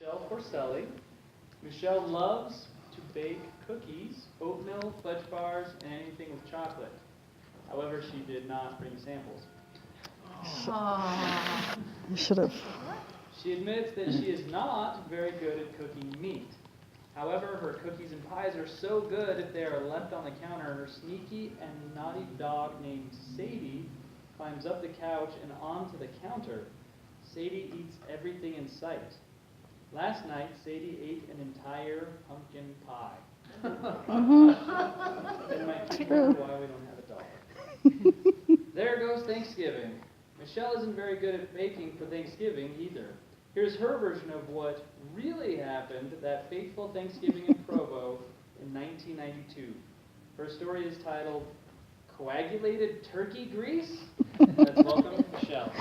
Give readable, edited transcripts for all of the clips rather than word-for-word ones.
Michelle Porcelli. Michelle loves to bake cookies, oatmeal, fudge bars, and anything with chocolate. However, she did not bring samples. You should have. She admits that she is not very good at cooking meat. However, her cookies and pies are so good if they are left on the counter, her sneaky and naughty dog named Sadie climbs up the couch and onto the counter. Sadie eats everything in sight. Last night, Sadie ate an entire pumpkin pie. It might be why we don't have a dog. There goes Thanksgiving. Michelle isn't very good at baking for Thanksgiving either. Here's her version of what really happened that fateful Thanksgiving in Provo in 1992. Her story is titled Coagulated Turkey Grease. Let's welcome Michelle.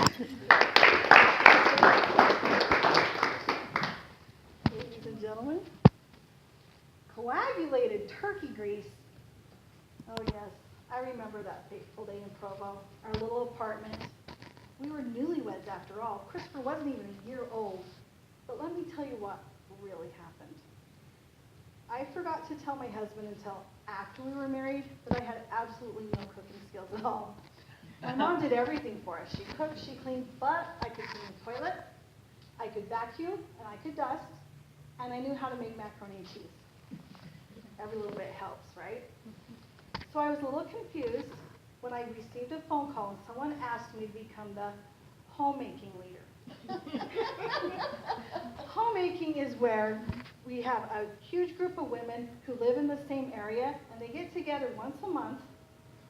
Ladies and gentlemen, coagulated turkey grease. Oh yes, I remember that fateful day in Provo, our little apartment. We were newlyweds after all. Christopher wasn't even a year old. But let me tell you what really happened. I forgot to tell my husband until after we were married that I had absolutely no cooking skills at all. My mom did everything for us. She cooked, she cleaned, but I could clean the toilet, I could vacuum, and I could dust, and I knew how to make macaroni and cheese. Every little bit helps, right? So I was a little confused when I received a phone call and someone asked me to become the homemaking leader. Homemaking is where we have a huge group of women who live in the same area, and they get together once a month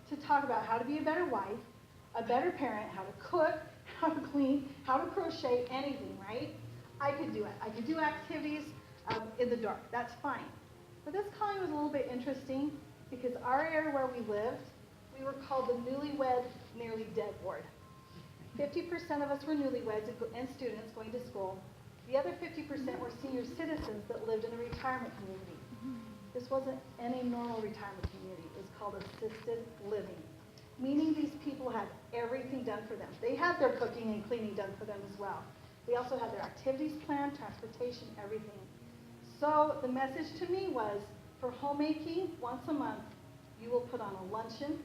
to talk about how to be a better wife, a better parent, how to cook, how to clean, how to crochet, anything, right? I could do it. I could do activities in the dark. That's fine. But this calling was a little bit interesting because our area where we lived, we were called the Newlywed Nearly Dead Ward. 50% of us were newlyweds and students going to school. The other 50% were senior citizens that lived in a retirement community. This wasn't any normal retirement community. It was called assisted living, meaning these people had everything done for them. They had their cooking and cleaning done for them as well. They also had their activities planned, transportation, everything. So the message to me was, for homemaking, once a month, you will put on a luncheon.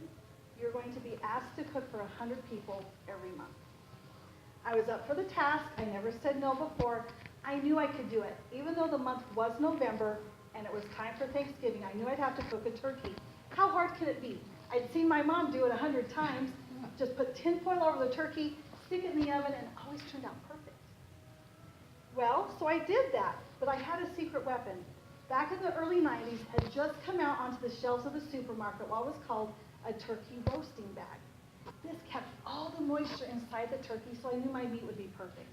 You're going to be asked to cook for 100 people every month. I was up for the task. I never said no before. I knew I could do it. Even though the month was November and it was time for Thanksgiving, I knew I'd have to cook a turkey. How hard can it be? I'd seen my mom do it 100 times. Just put tin foil over the turkey, stick it in the oven, and it always turned out perfect. Well, so I did that, but I had a secret weapon. Back in the early 90s, had just come out onto the shelves of the supermarket what was called a turkey roasting bag. This kept all the moisture inside the turkey, so I knew my meat would be perfect.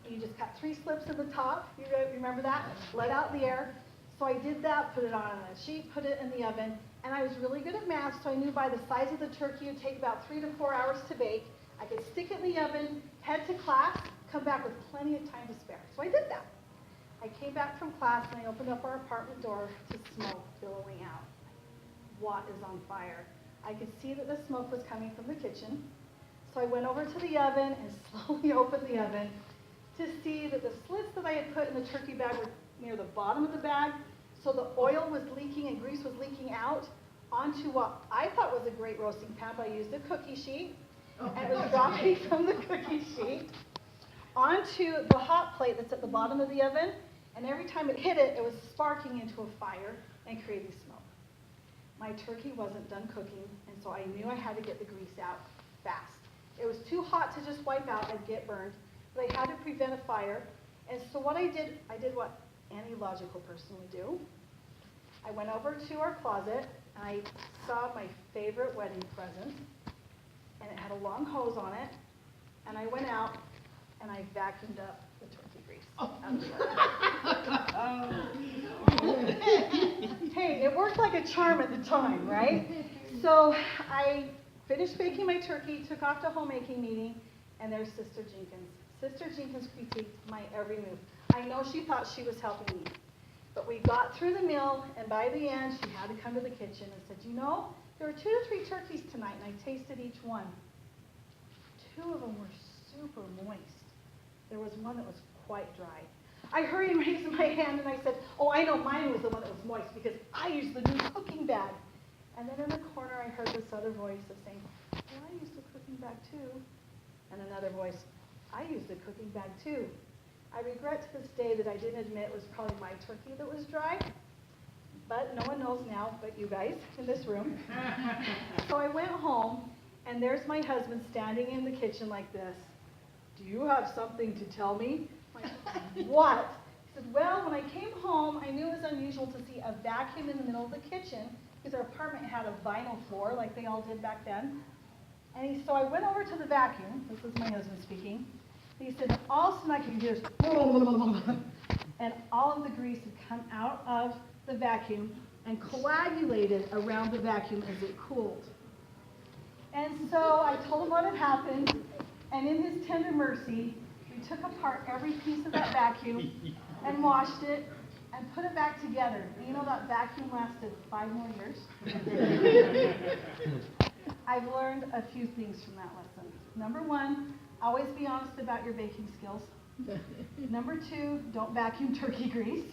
And you just cut 3 slips in the top. You remember that? Let out the air. So I did that, put it on a sheet, put it in the oven, and I was really good at math, so I knew by the size of the turkey it would take about 3 to 4 hours to bake. I could stick it in the oven, head to class, come back with plenty of time to spare. So I did that. I came back from class and I opened up our apartment door to smoke billowing out. What is on fire? I could see that the smoke was coming from the kitchen. So I went over to the oven and slowly opened the oven to see that the slits that I had put in the turkey bag were near the bottom of the bag. So the oil was leaking and grease was leaking out onto what I thought was a great roasting pan, but I used a cookie sheet. And it was dropping from the cookie sheet onto the hot plate that's at the bottom of the oven. And every time it hit it, it was sparking into a fire and creating smoke. My turkey wasn't done cooking, and so I knew I had to get the grease out fast. It was too hot to just wipe out and get burned, but I had to prevent a fire. And so what I did what any logical person would do. I went over to our closet, and I saw my favorite wedding present, and it had a long hose on it, and I went out, and I vacuumed up the turkey grease. Hey, it worked like a charm at the time, right? So I finished baking my turkey, took off to homemaking meeting, and there's Sister Jenkins. Sister Jenkins critiqued my every move. I know she thought she was helping me, but we got through the meal, and by the end, she had to come to the kitchen and said, you know, there were 2 to 3 turkeys tonight, and I tasted each one. 2 of them were super moist. There was one that was quite dry. I hurried and raised my hand and I said, oh, I know mine was the one that was moist because I used the new cooking bag. And then in the corner I heard this other voice of saying, well, I used the cooking bag too. And another voice, I used the cooking bag too. I regret to this day that I didn't admit it was probably my turkey that was dry. But no one knows now but you guys in this room. So I went home, and there's my husband standing in the kitchen like this. Do you have something to tell me? I'm like, what? He said, well, when I came home, I knew it was unusual to see a vacuum in the middle of the kitchen because our apartment had a vinyl floor like they all did back then. And so I went over to the vacuum. This is my husband speaking. And he said, all of a sudden I could hear this, and all of the grease had come out of the vacuum and coagulated around the vacuum as it cooled. And so I told him what had happened, and in his tender mercy, we took apart every piece of that vacuum and washed it and put it back together. And you know that vacuum lasted 5 more years? I've learned a few things from that lesson. Number 1, always be honest about your baking skills. Number 2, don't vacuum turkey grease.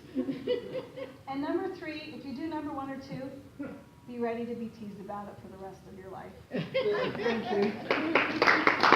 And number 3, if you do number 1 or 2, be ready to be teased about it for the rest of your life. Thank you.